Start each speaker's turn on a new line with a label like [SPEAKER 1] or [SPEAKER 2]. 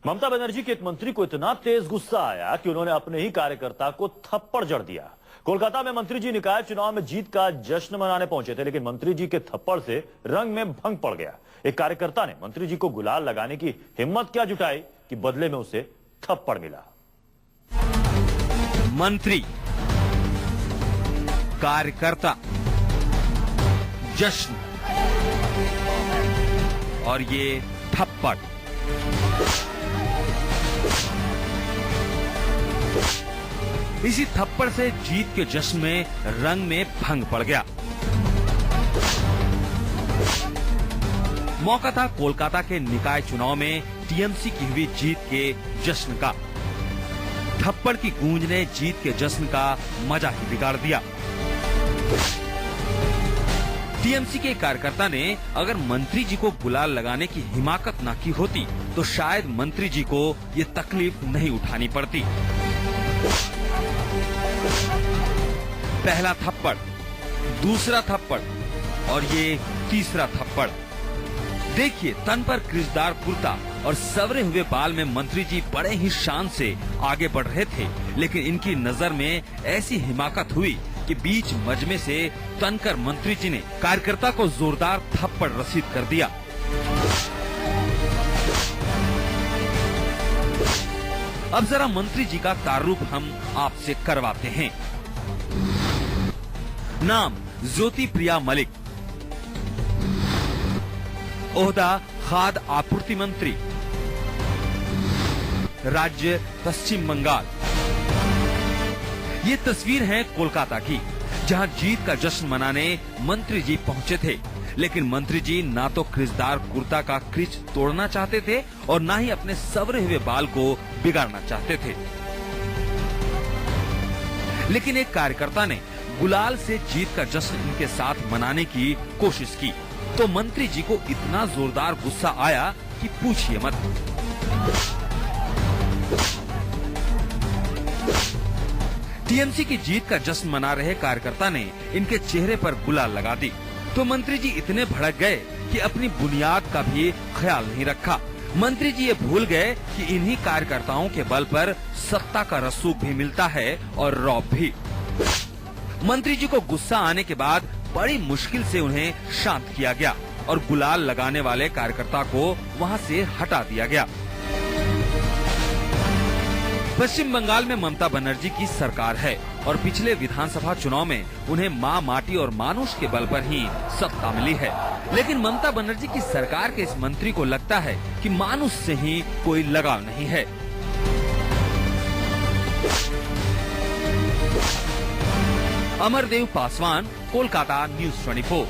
[SPEAKER 1] ममता बनर्जी के एक मंत्री को इतना तेज गुस्सा आया कि उन्होंने अपने ही कार्यकर्ता को थप्पड़ जड़ दिया। कोलकाता में मंत्री जी निकाय चुनाव में जीत का जश्न मनाने पहुंचे थे, लेकिन मंत्री जी के थप्पड़ से रंग में भंग पड़ गया। एक कार्यकर्ता ने मंत्री जी को गुलाल लगाने की हिम्मत क्या जुटाई कि बदले में उसे थप्पड़ मिला।
[SPEAKER 2] मंत्री, कार्यकर्ता, जश्न और ये थप्पड़। इसी थप्पड़ से जीत के जश्न में रंग में भंग पड़ गया। मौका था कोलकाता के निकाय चुनाव में टीएमसी की हुई जीत के जश्न का। थप्पड़ की गूंज ने जीत के जश्न का मजा ही बिगाड़ दिया। टीएमसी के कार्यकर्ता ने अगर मंत्री जी को गुलाल लगाने की हिमाकत न की होती तो शायद मंत्री जी को ये तकलीफ नहीं उठानी पड़ती। पहला थप्पड़, दूसरा थप्पड़ और ये तीसरा थप्पड़। देखिए, तन पर क्रिजदार कुर्ता और सवरे हुए बाल में मंत्री जी बड़े ही शान से आगे बढ़ रहे थे, लेकिन इनकी नजर में ऐसी हिमाकत हुई कि बीच मजमे से तनकर मंत्री जी ने कार्यकर्ता को जोरदार थप्पड़ रसीद कर दिया। अब जरा मंत्री जी का तारुफ हम आपसे करवाते हैं। नाम ज्योति प्रिया मलिक, ओहदा खाद्य आपूर्ति मंत्री, राज्य पश्चिम बंगाल। ये तस्वीर है कोलकाता की, जहां जीत का जश्न मनाने मंत्री जी पहुंचे थे, लेकिन मंत्री जी ना तो क्रिजदार कुर्ता का क्रिज तोड़ना चाहते थे और ना ही अपने सवरे हुए बाल को बिगाड़ना चाहते थे। लेकिन एक कार्यकर्ता ने गुलाल से जीत का जश्न इनके साथ मनाने की कोशिश की तो मंत्री जी को इतना जोरदार गुस्सा आया कि पूछिए मत। टीएमसी की जीत का जश्न मना रहे कार्यकर्ता ने इनके चेहरे पर गुलाल लगा दी तो मंत्री जी इतने भड़क गए कि अपनी बुनियाद का भी ख्याल नहीं रखा। मंत्री जी ये भूल गए कि इन्हीं कार्यकर्ताओं के बल पर सत्ता का रसूख भी मिलता है और रौब भी। मंत्री जी को गुस्सा आने के बाद बड़ी मुश्किल से उन्हें शांत किया गया और गुलाल लगाने वाले कार्यकर्ता को वहां से हटा दिया गया। पश्चिम बंगाल में ममता बनर्जी की सरकार है और पिछले विधानसभा चुनाव में उन्हें मां माटी और मानुष के बल पर ही सत्ता मिली है, लेकिन ममता बनर्जी की सरकार के इस मंत्री को लगता है कि मानुष से ही कोई लगाव नहीं है। अमरदेव पासवान, कोलकाता, न्यूज़ 24।